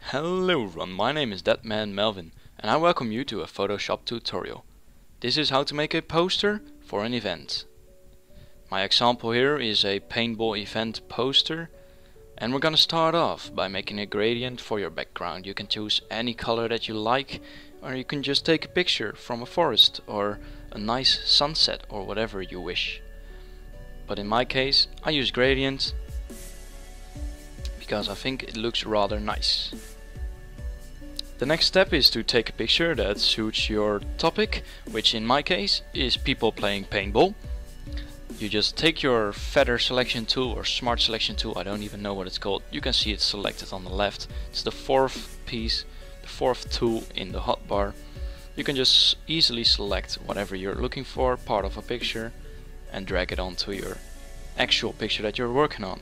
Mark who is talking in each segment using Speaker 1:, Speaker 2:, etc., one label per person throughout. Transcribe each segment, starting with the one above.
Speaker 1: Hello everyone, my name is That Man Melvin and I welcome you to a Photoshop tutorial. This is how to make a poster for an event. My example here is a paintball event poster, and we're gonna start off by making a gradient for your background. You can choose any color that you like, or you can just take a picture from a forest or a nice sunset or whatever you wish. But in my case I use gradient because I think it looks rather nice. The next step is to take a picture that suits your topic, which in my case is people playing paintball. You just take your feather selection tool or smart selection tool, I don't even know what it's called. You can see it's selected on the left. It's the fourth piece, the fourth tool in the hotbar. You can just easily select whatever you're looking for, part of a picture, and drag it onto your actual picture that you're working on.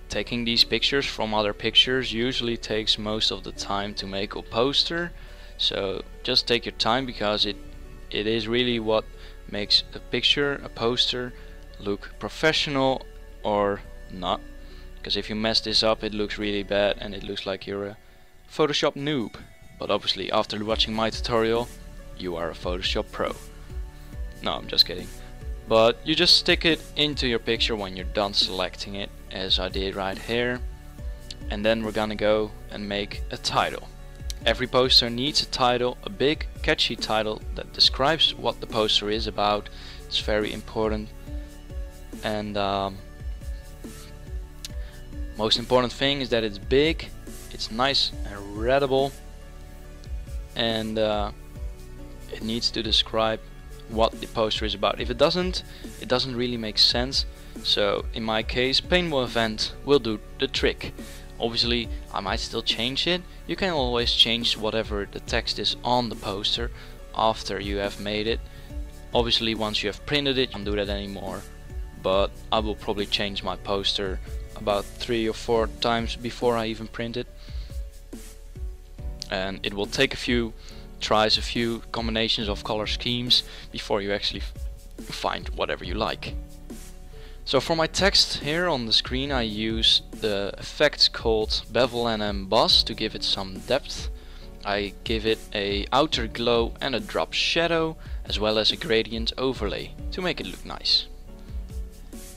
Speaker 1: Taking these pictures from other pictures usually takes most of the time to make a poster, so just take your time because it is really what makes a picture, a poster, look professional or not. Because if you mess this up it looks really bad and it looks like you're a Photoshop noob. But obviously after watching my tutorial you are a Photoshop pro. No, I'm just kidding. But you just stick it into your picture when you're done selecting it, as I did right here, and then we're gonna go and make a title. Every poster needs a title, a big catchy title that describes what the poster is about. It's very important, and most important thing is that it's big, it's nice and readable, and it needs to describe what the poster is about. If it doesn't really make sense. So in my case, paintball event will do the trick. Obviously I might still change it. You can always change whatever the text is on the poster after you have made it. Obviously once you have printed it, you can't do that anymore, but I will probably change my poster about 3 or 4 times before I even print it, and it will take a few tries, a few combinations of color schemes before you actually find whatever you like. So for my text here on the screen I use the effect called bevel and emboss to give it some depth. I give it a outer glow and a drop shadow, as well as a gradient overlay to make it look nice.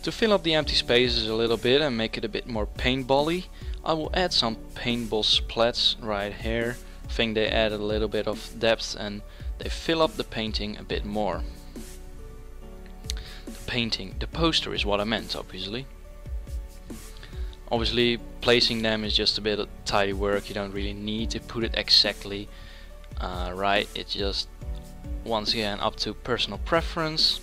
Speaker 1: To fill up the empty spaces a little bit and make it a bit more paintball-y, I will add some paintball splats right here. I think they add a little bit of depth and they fill up the painting a bit more. The poster is what I meant, obviously. Obviously placing them is just a bit of tidy work. You don't really need to put it exactly right. It's just once again up to personal preference.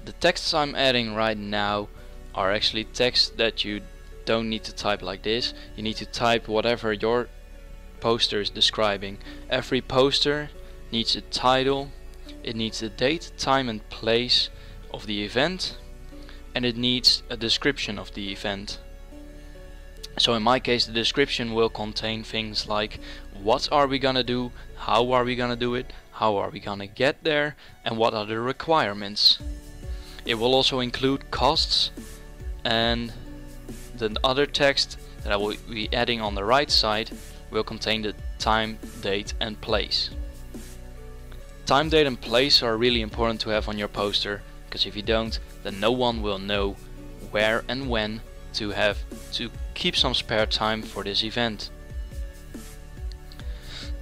Speaker 1: The texts I'm adding right now are actually text that you don't need to type like this. You need to type whatever your poster is describing. Every poster needs a title, it needs the date, time and place of the event, and it needs a description of the event. So in my case the description will contain things like what are we gonna do, how are we gonna do it, how are we gonna get there, and what are the requirements. It will also include costs, and the other text that I will be adding on the right side will contain the time, date and place. Time, date and place are really important to have on your poster, because if you don't, then no one will know where and when to keep some spare time for this event.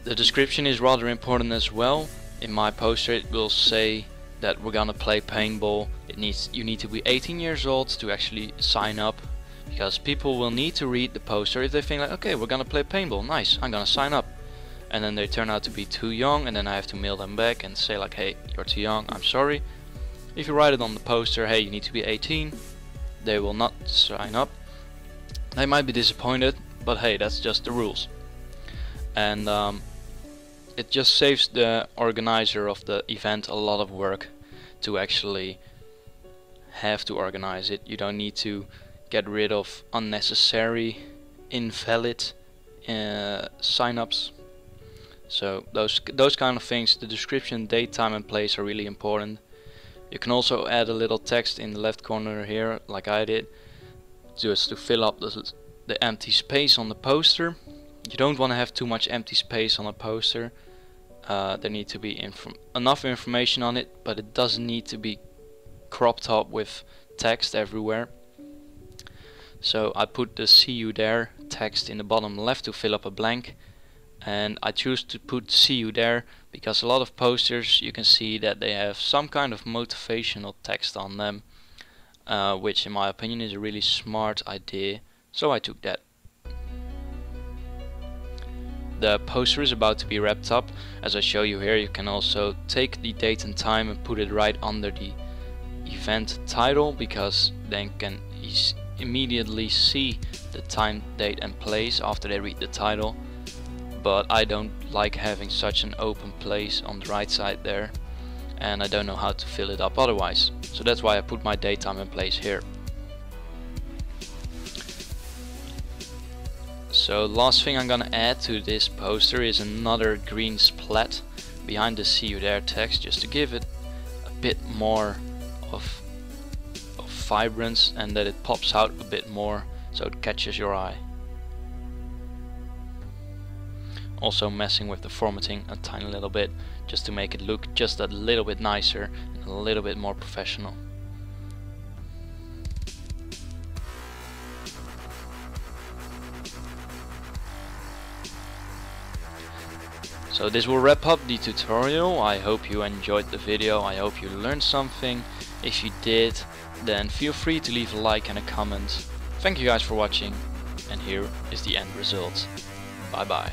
Speaker 1: The description is rather important as well. In my poster it will say that we're gonna play paintball. You need to be 18 years old to actually sign up, because people will need to read the poster if they think like, okay, we're gonna play paintball, nice, I'm gonna sign up, and then they turn out to be too young, and then I have to mail them back and say like, hey, you're too young, I'm sorry. If you write it on the poster, hey, you need to be 18, they will not sign up. They might be disappointed, but hey, that's just the rules. And it just saves the organizer of the event a lot of work to actually have to organize it. You don't need to get rid of unnecessary, invalid sign-ups. So those kind of things, the description, date, time and place, are really important. You can also add a little text in the left corner here, like I did, just to fill up the empty space on the poster. You don't want to have too much empty space on a poster. There needs to be enough information on it, but it doesn't need to be cropped up with text everywhere. So I put the "see you there" text in the bottom left to fill up a blank, and I choose to put "see you there" because a lot of posters, you can see that they have some kind of motivational text on them, which in my opinion is a really smart idea, so I took that. The poster is about to be wrapped up. As I show you here, you can also take the date and time and put it right under the event title, because then you can immediately see the time, date and place after they read the title. But I don't like having such an open place on the right side there, and I don't know how to fill it up otherwise. So that's why I put my date, time and place here. So last thing I'm gonna add to this poster is another green splat behind the "see you there" text, just to give it a bit more of vibrance and that it pops out a bit more so it catches your eye. Also messing with the formatting a tiny little bit, just to make it look just a little bit nicer and a little bit more professional. So this will wrap up the tutorial. I hope you enjoyed the video, I hope you learned something. If you did, then feel free to leave a like and a comment. Thank you guys for watching, and here is the end result. Bye bye.